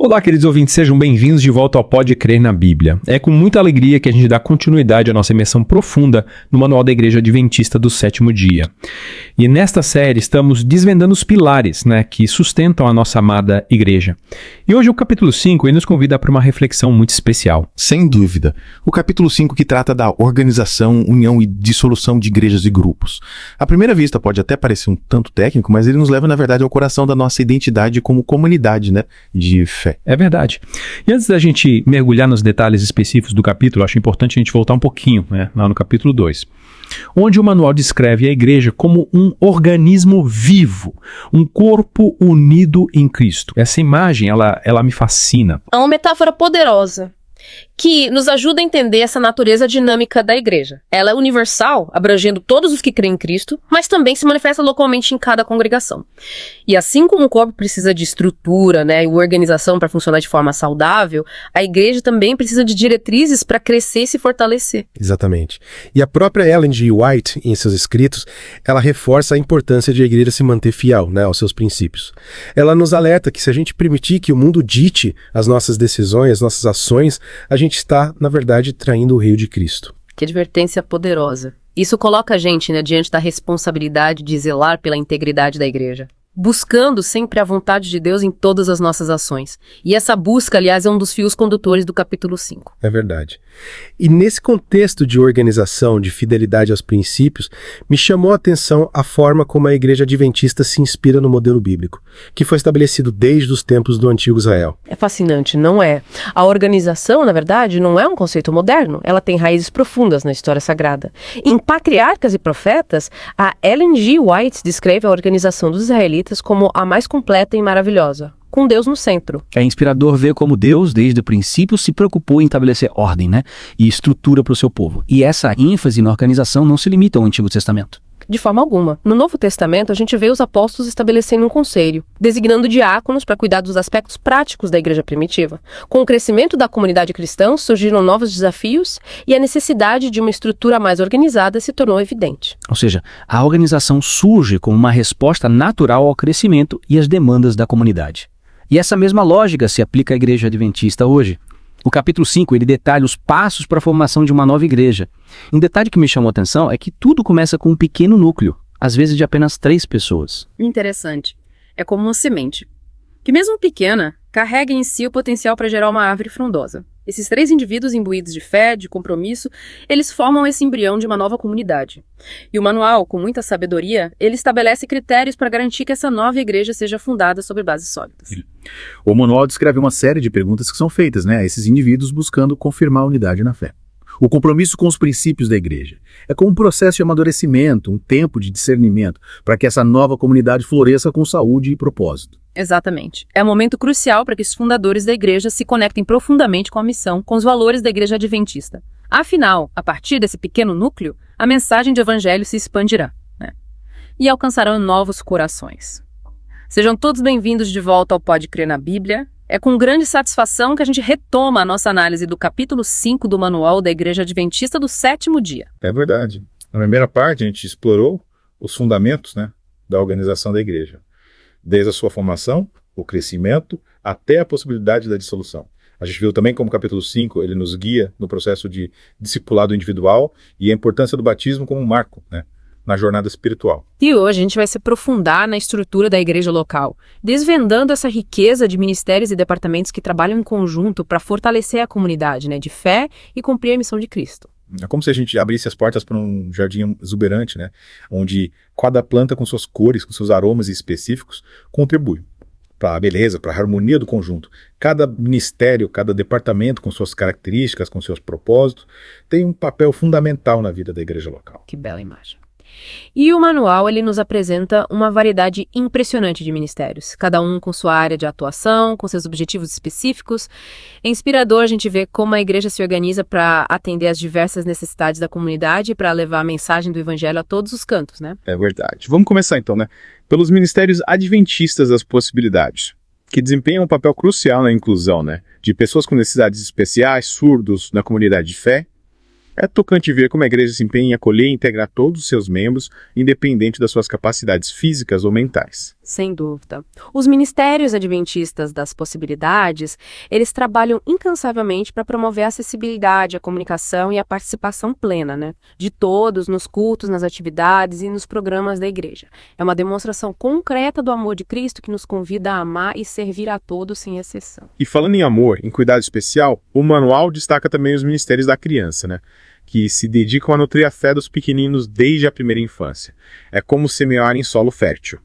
Olá, queridos ouvintes, sejam bem-vindos de volta ao Pode Crer na Bíblia. É com muita alegria que a gente dá continuidade à nossa imersão profunda no Manual da Igreja Adventista do Sétimo Dia. E nesta série estamos desvendando os pilares, que sustentam a nossa amada igreja. E hoje o capítulo 5 nos convida para uma reflexão muito especial. Sem dúvida. O capítulo 5 que trata da organização, união e dissolução de igrejas e grupos. À primeira vista pode até parecer um tanto técnico, mas ele nos leva, na verdade, ao coração da nossa identidade como comunidade, de fé. É verdade. E antes da gente mergulhar nos detalhes específicos do capítulo, acho importante a gente voltar um pouquinho, lá no capítulo 2, onde o manual descreve a igreja como um organismo vivo, um corpo unido em Cristo. Essa imagem, ela me fascina. É uma metáfora poderosa que nos ajuda a entender essa natureza dinâmica da igreja. Ela é universal, abrangendo todos os que creem em Cristo, mas também se manifesta localmente em cada congregação. E assim como o corpo precisa de estrutura, e organização para funcionar de forma saudável, a igreja também precisa de diretrizes para crescer e se fortalecer. Exatamente. E a própria Ellen G. White, em seus escritos, ela reforça a importância de a igreja se manter fiel, aos seus princípios. Ela nos alerta que se a gente permitir que o mundo dite as nossas decisões, as nossas ações, a gente está, na verdade, traindo o reino de Cristo. Que advertência poderosa. Isso coloca a gente, diante da responsabilidade de zelar pela integridade da igreja, buscando sempre a vontade de Deus em todas as nossas ações. E essa busca, aliás, é um dos fios condutores do capítulo 5. É verdade. E nesse contexto de organização, de fidelidade aos princípios, me chamou a atenção a forma como a igreja adventista se inspira no modelo bíblico, que foi estabelecido desde os tempos do antigo Israel. É fascinante, não é? A organização, na verdade, não é um conceito moderno. Ela tem raízes profundas na história sagrada. Em Patriarcas e Profetas, a Ellen G. White descreve a organização dos israelitas como a mais completa e maravilhosa, com Deus no centro. É inspirador ver como Deus, desde o princípio, se preocupou em estabelecer ordem, e estrutura para o seu povo. E essa ênfase na organização não se limita ao Antigo Testamento. De forma alguma. No Novo Testamento, a gente vê os apóstolos estabelecendo um conselho, designando diáconos para cuidar dos aspectos práticos da igreja primitiva. Com o crescimento da comunidade cristã, surgiram novos desafios e a necessidade de uma estrutura mais organizada se tornou evidente. Ou seja, a organização surge como uma resposta natural ao crescimento e às demandas da comunidade. E essa mesma lógica se aplica à igreja adventista hoje. O capítulo 5, ele detalha os passos para a formação de uma nova igreja. Um detalhe que me chamou a atenção é que tudo começa com um pequeno núcleo, às vezes de apenas 3 pessoas. Interessante. É como uma semente, que mesmo pequena, carrega em si o potencial para gerar uma árvore frondosa. Esses 3 indivíduos imbuídos de fé, de compromisso, eles formam esse embrião de uma nova comunidade. E o manual, com muita sabedoria, ele estabelece critérios para garantir que essa nova igreja seja fundada sobre bases sólidas. O manual descreve uma série de perguntas que são feitas, a esses indivíduos buscando confirmar a unidade na fé. O compromisso com os princípios da igreja é como um processo de amadurecimento, um tempo de discernimento, para que essa nova comunidade floresça com saúde e propósito. Exatamente. É um momento crucial para que os fundadores da igreja se conectem profundamente com a missão, com os valores da igreja adventista. Afinal, a partir desse pequeno núcleo, a mensagem do evangelho se expandirá, e alcançarão novos corações. Sejam todos bem-vindos de volta ao Pode Crer na Bíblia. É com grande satisfação que a gente retoma a nossa análise do capítulo 5 do Manual da Igreja Adventista do Sétimo Dia. É verdade. Na primeira parte, a gente explorou os fundamentos, da organização da igreja. Desde a sua formação, o crescimento, até a possibilidade da dissolução. A gente viu também como o capítulo 5, ele nos guia no processo de discipulado individual e a importância do batismo como um marco, na jornada espiritual. E hoje a gente vai se aprofundar na estrutura da igreja local, desvendando essa riqueza de ministérios e departamentos que trabalham em conjunto para fortalecer a comunidade, de fé e cumprir a missão de Cristo. É como se a gente abrisse as portas para um jardim exuberante, onde cada planta com suas cores, com seus aromas específicos, contribui para a beleza, para a harmonia do conjunto. Cada ministério, cada departamento com suas características, com seus propósitos, tem um papel fundamental na vida da igreja local. Que bela imagem. E o manual, ele nos apresenta uma variedade impressionante de ministérios, cada um com sua área de atuação, com seus objetivos específicos. É inspirador a gente ver como a igreja se organiza para atender às diversas necessidades da comunidade e para levar a mensagem do evangelho a todos os cantos, É verdade. Vamos começar então, pelos ministérios adventistas das possibilidades, que desempenham um papel crucial na inclusão, de pessoas com necessidades especiais, surdos, na comunidade de fé. É tocante ver como a igreja se empenha em acolher e integrar todos os seus membros, independente das suas capacidades físicas ou mentais. Sem dúvida. Os ministérios adventistas das possibilidades, eles trabalham incansavelmente para promover a acessibilidade, a comunicação e a participação plena, né, de todos nos cultos, nas atividades e nos programas da igreja. É uma demonstração concreta do amor de Cristo que nos convida a amar e servir a todos sem exceção. E falando em amor, em cuidado especial, o manual destaca também os ministérios da criança, né? Que se dedicam a nutrir a fé dos pequeninos desde a primeira infância. É como semear em solo fértil,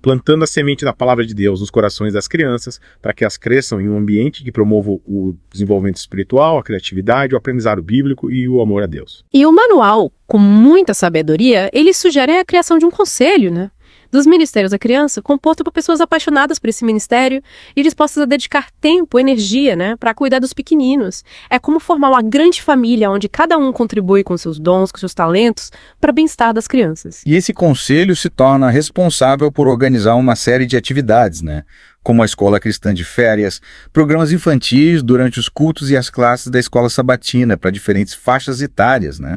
plantando a semente da palavra de Deus nos corações das crianças, para que elas cresçam em um ambiente que promova o desenvolvimento espiritual, a criatividade, o aprendizado bíblico e o amor a Deus. E o manual, com muita sabedoria, ele sugere a criação de um conselho, né? Dos ministérios da criança, composto por pessoas apaixonadas por esse ministério e dispostas a dedicar tempo, energia, né, para cuidar dos pequeninos. É como formar uma grande família onde cada um contribui com seus dons, com seus talentos, para o bem-estar das crianças. E esse conselho se torna responsável por organizar uma série de atividades, né? Como a escola cristã de férias, programas infantis durante os cultos e as classes da escola sabatina para diferentes faixas etárias, né?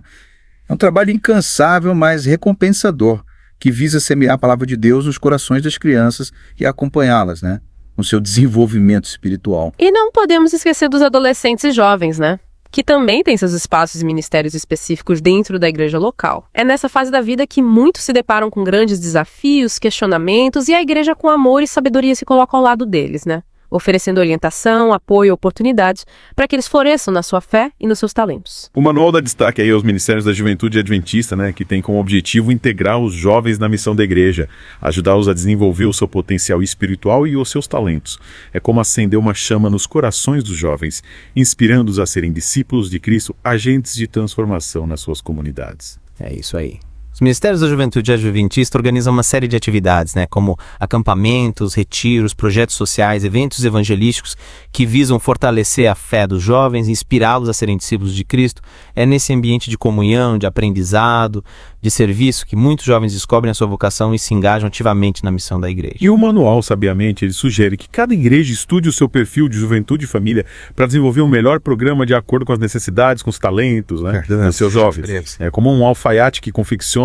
É um trabalho incansável, mas recompensador, que visa semear a palavra de Deus nos corações das crianças e acompanhá-las, né, no seu desenvolvimento espiritual. E não podemos esquecer dos adolescentes e jovens, né? Que também têm seus espaços e ministérios específicos dentro da igreja local. É nessa fase da vida que muitos se deparam com grandes desafios, questionamentos, e a igreja com amor e sabedoria se coloca ao lado deles, né? Oferecendo orientação, apoio e oportunidades para que eles floresçam na sua fé e nos seus talentos. O manual dá destaque aí aos Ministérios da Juventude Adventista, né, que tem como objetivo integrar os jovens na missão da igreja, ajudá-los a desenvolver o seu potencial espiritual e os seus talentos. É como acender uma chama nos corações dos jovens, inspirando-os a serem discípulos de Cristo, agentes de transformação nas suas comunidades. É isso aí. Os Ministérios da Juventude Adventista organizam uma série de atividades, né, como acampamentos, retiros, projetos sociais, eventos evangelísticos que visam fortalecer a fé dos jovens, inspirá-los a serem discípulos de Cristo. É nesse ambiente de comunhão, de aprendizado, de serviço que muitos jovens descobrem a sua vocação e se engajam ativamente na missão da igreja. E o manual, sabiamente, ele sugere que cada igreja estude o seu perfil de juventude e família para desenvolver um melhor programa de acordo com as necessidades, com os talentos, né, dos seus jovens. É como um alfaiate que confecciona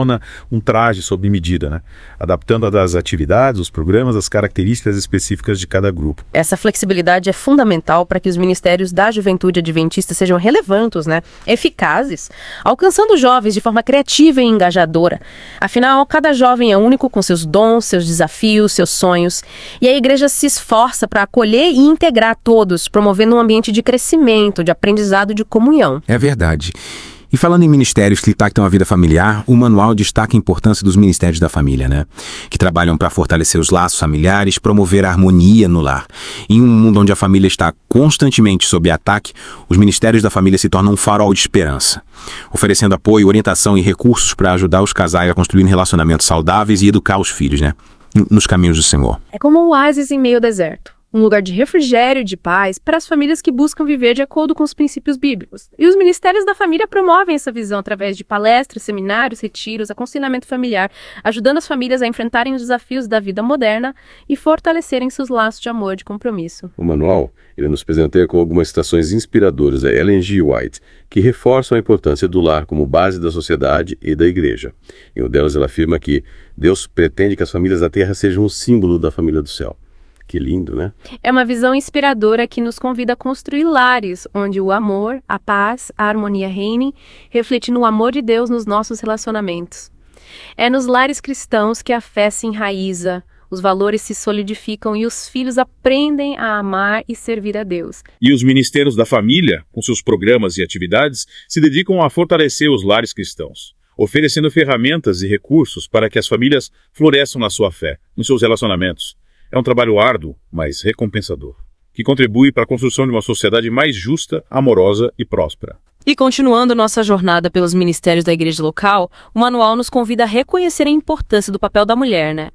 um traje sob medida, né, adaptando as atividades, os programas, as características específicas de cada grupo. Essa flexibilidade é fundamental para que os ministérios da juventude adventista sejam relevantes, né, eficazes, alcançando jovens de forma criativa e engajadora. Afinal, cada jovem é único com seus dons, seus desafios, seus sonhos, e a igreja se esforça para acolher e integrar todos, promovendo um ambiente de crescimento, de aprendizado e de comunhão. É verdade. E falando em ministérios que impactam a vida familiar, o manual destaca a importância dos ministérios da família, né? Que trabalham para fortalecer os laços familiares, promover a harmonia no lar. Em um mundo onde a família está constantemente sob ataque, os ministérios da família se tornam um farol de esperança, oferecendo apoio, orientação e recursos para ajudar os casais a construir relacionamentos saudáveis e educar os filhos, né? Nos caminhos do Senhor. É como um oásis em meio ao deserto. Um lugar de refrigério e de paz para as famílias que buscam viver de acordo com os princípios bíblicos. E os ministérios da família promovem essa visão através de palestras, seminários, retiros, aconselhamento familiar, ajudando as famílias a enfrentarem os desafios da vida moderna e fortalecerem seus laços de amor e de compromisso. O manual, ele nos presenteia com algumas citações inspiradoras da Ellen G. White, que reforçam a importância do lar como base da sociedade e da igreja. Em uma delas, ela afirma que Deus pretende que as famílias da terra sejam um símbolo da família do céu. Que lindo, né? É uma visão inspiradora que nos convida a construir lares, onde o amor, a paz, a harmonia reinem, refletindo o amor de Deus nos nossos relacionamentos. É nos lares cristãos que a fé se enraiza, os valores se solidificam e os filhos aprendem a amar e servir a Deus. E os ministérios da família, com seus programas e atividades, se dedicam a fortalecer os lares cristãos, oferecendo ferramentas e recursos para que as famílias floresçam na sua fé, nos seus relacionamentos. É um trabalho árduo, mas recompensador, que contribui para a construção de uma sociedade mais justa, amorosa e próspera. E continuando nossa jornada pelos ministérios da igreja local, o manual nos convida a reconhecer a importância do papel da mulher, né?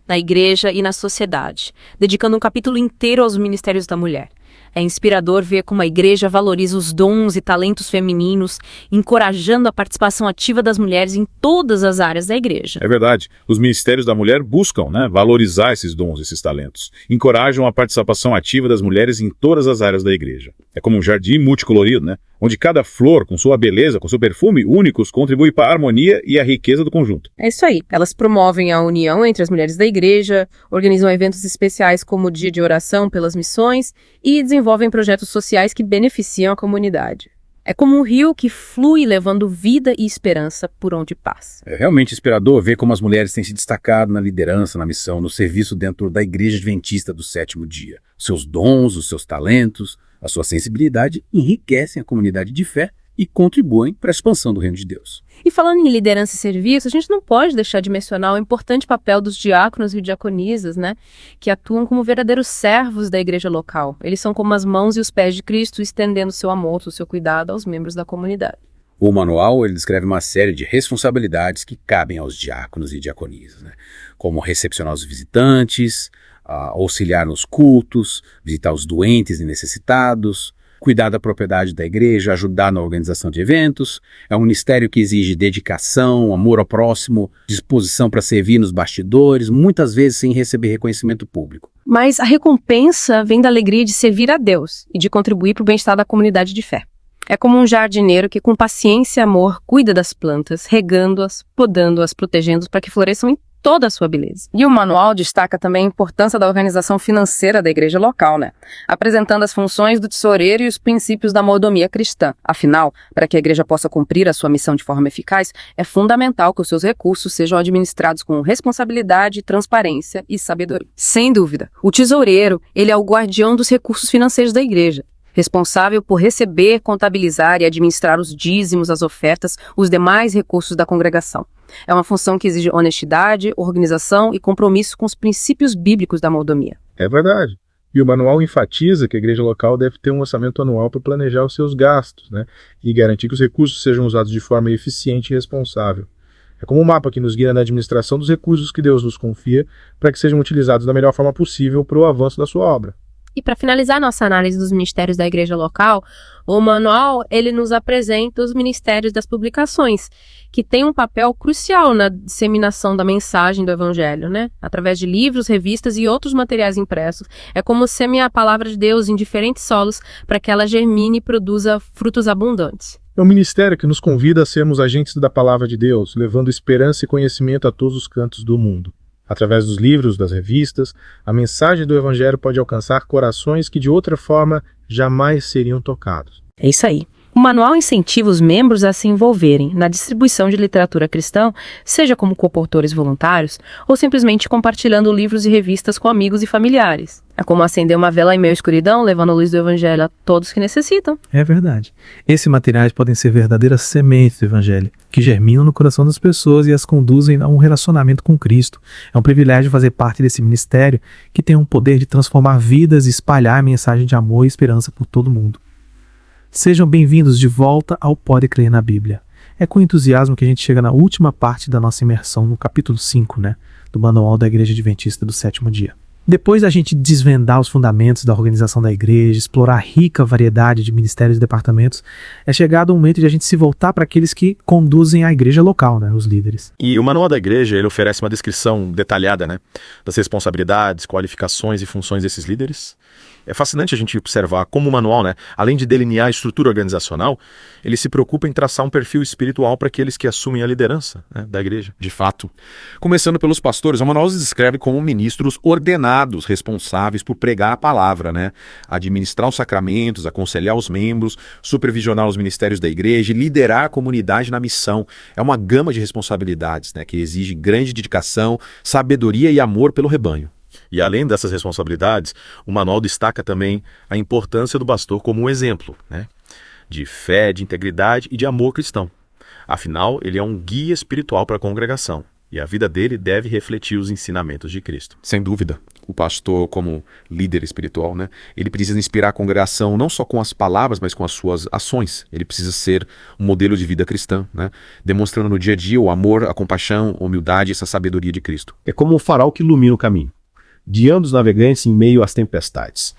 Na igreja e na sociedade, dedicando um capítulo inteiro aos ministérios da mulher. É inspirador ver como a igreja valoriza os dons e talentos femininos, encorajando a participação ativa das mulheres em todas as áreas da igreja. É verdade. Os ministérios da mulher buscam, valorizar esses dons, esses talentos. Encorajam a participação ativa das mulheres em todas as áreas da igreja. É como um jardim multicolorido, onde cada flor, com sua beleza, com seu perfume únicos, contribui para a harmonia e a riqueza do conjunto. É isso aí. Elas promovem a união entre as mulheres da igreja, organizam eventos especiais como o Dia de Oração pelas Missões e desenvolvem projetos sociais que beneficiam a comunidade. É como um rio que flui levando vida e esperança por onde passa. É realmente inspirador ver como as mulheres têm se destacado na liderança, na missão, no serviço dentro da Igreja Adventista do Sétimo Dia. Seus dons, os seus talentos, a sua sensibilidade enriquecem a comunidade de fé e contribuem para a expansão do reino de Deus. E falando em liderança e serviço, a gente não pode deixar de mencionar o importante papel dos diáconos e diaconisas, né? Que atuam como verdadeiros servos da igreja local. Eles são como as mãos e os pés de Cristo, estendendo seu amor, o seu cuidado aos membros da comunidade. O manual ele descreve uma série de responsabilidades que cabem aos diáconos e diaconisas, né? Como recepcionar os visitantes, auxiliar nos cultos, visitar os doentes e necessitados, cuidar da propriedade da igreja, ajudar na organização de eventos. É um ministério que exige dedicação, amor ao próximo, disposição para servir nos bastidores, muitas vezes sem receber reconhecimento público. Mas a recompensa vem da alegria de servir a Deus e de contribuir para o bem-estar da comunidade de fé. É como um jardineiro que com paciência e amor cuida das plantas, regando-as, podando-as, protegendo-as para que floresçam em toda a sua beleza. E o manual destaca também a importância da organização financeira da igreja local, né? Apresentando as funções do tesoureiro e os princípios da mordomia cristã. Afinal, para que a igreja possa cumprir a sua missão de forma eficaz, é fundamental que os seus recursos sejam administrados com responsabilidade, transparência e sabedoria. Sem dúvida, o tesoureiro, ele é o guardião dos recursos financeiros da igreja, responsável por receber, contabilizar e administrar os dízimos, as ofertas, os demais recursos da congregação. É uma função que exige honestidade, organização e compromisso com os princípios bíblicos da mordomia. É verdade. E o manual enfatiza que a igreja local deve ter um orçamento anual para planejar os seus gastos, né? E garantir que os recursos sejam usados de forma eficiente e responsável. É como um mapa que nos guia na administração dos recursos que Deus nos confia para que sejam utilizados da melhor forma possível para o avanço da sua obra. E para finalizar nossa análise dos ministérios da igreja local, o manual ele nos apresenta os ministérios das publicações, que têm um papel crucial na disseminação da mensagem do evangelho, né? Através de livros, revistas e outros materiais impressos. É como semear a palavra de Deus em diferentes solos para que ela germine e produza frutos abundantes. É um ministério que nos convida a sermos agentes da palavra de Deus, levando esperança e conhecimento a todos os cantos do mundo. Através dos livros, das revistas, a mensagem do Evangelho pode alcançar corações que de outra forma jamais seriam tocados. É isso aí. O manual incentiva os membros a se envolverem na distribuição de literatura cristã, seja como coautores voluntários ou simplesmente compartilhando livros e revistas com amigos e familiares. É como acender uma vela em meio à escuridão, levando a luz do Evangelho a todos que necessitam. É verdade. Esses materiais podem ser verdadeiras sementes do Evangelho, que germinam no coração das pessoas e as conduzem a um relacionamento com Cristo. É um privilégio fazer parte desse ministério que tem o poder de transformar vidas e espalhar a mensagem de amor e esperança por todo mundo. Sejam bem-vindos de volta ao Pode Crer na Bíblia. É com entusiasmo que a gente chega na última parte da nossa imersão, no capítulo 5, do Manual da Igreja Adventista do Sétimo Dia. Depois da gente desvendar os fundamentos da organização da igreja, explorar a rica variedade de ministérios e departamentos, é chegado o momento de a gente se voltar para aqueles que conduzem a igreja local, os líderes. E o Manual da Igreja ele oferece uma descrição detalhada das responsabilidades, qualificações e funções desses líderes. É fascinante a gente observar como o manual, além de delinear a estrutura organizacional, ele se preocupa em traçar um perfil espiritual para aqueles que assumem a liderança da igreja. De fato. Começando pelos pastores, o manual os descreve como ministros ordenados, responsáveis por pregar a palavra, administrar os sacramentos, aconselhar os membros, supervisionar os ministérios da igreja e liderar a comunidade na missão. É uma gama de responsabilidades que exige grande dedicação, sabedoria e amor pelo rebanho. E além dessas responsabilidades, o manual destaca também a importância do pastor como um exemplo, de fé, de integridade e de amor cristão. Afinal, ele é um guia espiritual para a congregação e a vida dele deve refletir os ensinamentos de Cristo. Sem dúvida. O pastor, como líder espiritual, ele precisa inspirar a congregação não só com as palavras, mas com as suas ações. Ele precisa ser um modelo de vida cristã, demonstrando no dia a dia o amor, a compaixão, a humildade e essa sabedoria de Cristo. É como um farol que ilumina o caminho, guiando os navegantes em meio às tempestades.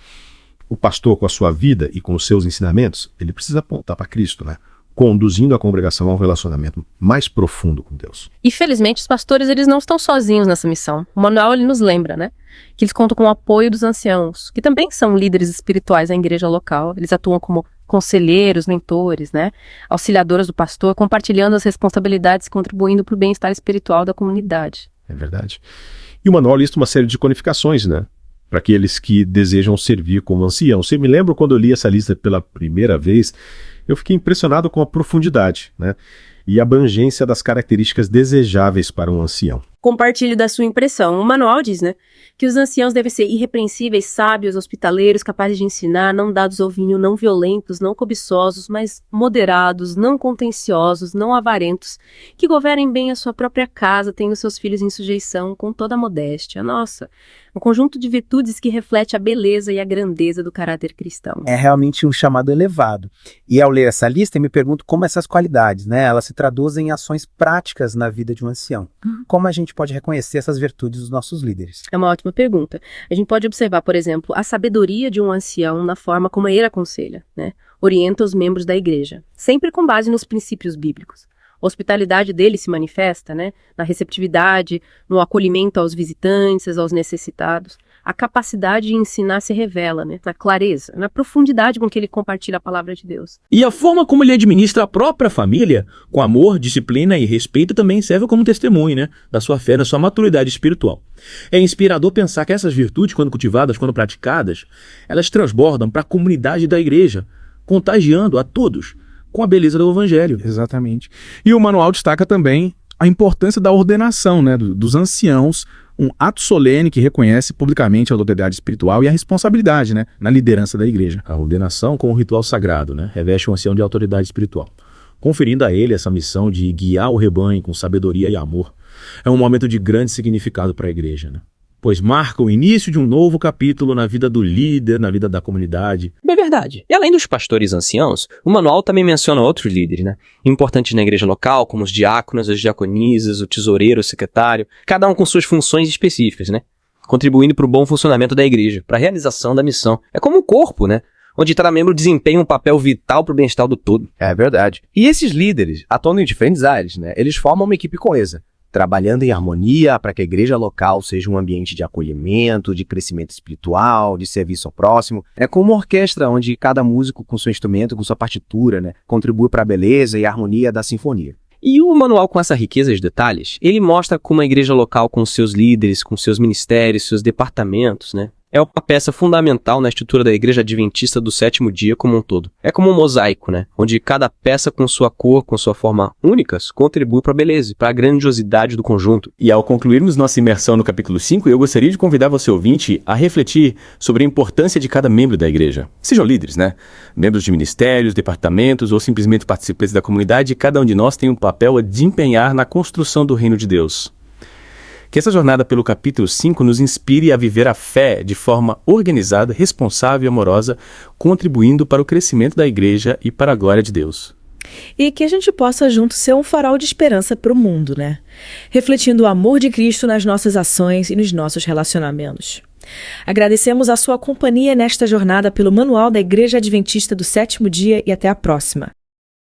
O pastor, com a sua vida e com os seus ensinamentos, ele precisa apontar para Cristo, conduzindo a congregação a um relacionamento mais profundo com Deus. E felizmente os pastores eles não estão sozinhos nessa missão. O manual ele nos lembra, que eles contam com o apoio dos anciãos, que também são líderes espirituais da igreja local. Eles atuam como conselheiros, mentores, né? Auxiliadoras do pastor, compartilhando as responsabilidades e contribuindo para o bem-estar espiritual da comunidade. É verdade. E o manual lista uma série de qualificações, né? Para aqueles que desejam servir como ancião. Você me lembra quando eu li essa lista pela primeira vez, eu fiquei impressionado com a profundidade, né? E a abrangência das características desejáveis para um ancião. Compartilho da sua impressão. O manual diz, né, que os anciãos devem ser irrepreensíveis, sábios, hospitaleiros, capazes de ensinar, não dados ao vinho, não violentos, não cobiçosos, mas moderados, não contenciosos, não avarentos, que governem bem a sua própria casa, tenham seus filhos em sujeição, com toda a modéstia. Nossa, um conjunto de virtudes que reflete a beleza e a grandeza do caráter cristão. É realmente um chamado elevado. E ao ler essa lista, eu me pergunto como essas qualidades, né, elas se traduzem em ações práticas na vida de um ancião. Como a gente pode reconhecer essas virtudes dos nossos líderes? É uma ótima pergunta. A gente pode observar, por exemplo, a sabedoria de um ancião na forma como ele aconselha, né? Orienta os membros da igreja, sempre com base nos princípios bíblicos. A hospitalidade dele se manifesta, né, na receptividade, no acolhimento aos visitantes, aos necessitados. A capacidade de ensinar se revela, né, na clareza, na profundidade com que ele compartilha a palavra de Deus. E a forma como ele administra a própria família, com amor, disciplina e respeito, também serve como testemunho, né, da sua fé, da sua maturidade espiritual. É inspirador pensar que essas virtudes, quando cultivadas, quando praticadas, elas transbordam para a comunidade da igreja, contagiando a todos com a beleza do evangelho. Exatamente. E o manual destaca também a importância da ordenação, né, dos anciãos, um ato solene que reconhece publicamente a autoridade espiritual e a responsabilidade, né, na liderança da igreja. A ordenação com o ritual sagrado, né, reveste o ancião de autoridade espiritual, conferindo a ele essa missão de guiar o rebanho com sabedoria e amor. É um momento de grande significado para a igreja, né? Pois marca o início de um novo capítulo na vida do líder, na vida da comunidade. É verdade. E além dos pastores anciãos, o manual também menciona outros líderes, né? Importantes na igreja local, como os diáconos, as diaconisas, o tesoureiro, o secretário, cada um com suas funções específicas, né? Contribuindo para o bom funcionamento da igreja, para a realização da missão. É como o corpo, né? Onde cada membro desempenha um papel vital para o bem-estar do todo. É verdade. E esses líderes atuam em diferentes áreas, né? Eles formam uma equipe coesa, trabalhando em harmonia para que a igreja local seja um ambiente de acolhimento, de crescimento espiritual, de serviço ao próximo. É como uma orquestra onde cada músico com seu instrumento, com sua partitura, né, contribui para a beleza e a harmonia da sinfonia. E o manual, com essa riqueza de detalhes, ele mostra como a igreja local, com seus líderes, com seus ministérios, seus departamentos, né, é uma peça fundamental na estrutura da igreja adventista do sétimo dia como um todo. É como um mosaico, né? Onde cada peça com sua cor, com sua forma únicas, contribui para a beleza, para a grandiosidade do conjunto. E ao concluirmos nossa imersão no capítulo 5, eu gostaria de convidar você ouvinte a refletir sobre a importância de cada membro da igreja. Sejam líderes, né? Membros de ministérios, departamentos ou simplesmente participantes da comunidade, cada um de nós tem um papel a desempenhar na construção do reino de Deus. Que essa jornada pelo capítulo 5 nos inspire a viver a fé de forma organizada, responsável e amorosa, contribuindo para o crescimento da igreja e para a glória de Deus. E que a gente possa junto ser um farol de esperança para o mundo, né? Refletindo o amor de Cristo nas nossas ações e nos nossos relacionamentos. Agradecemos a sua companhia nesta jornada pelo Manual da Igreja Adventista do Sétimo Dia e até a próxima.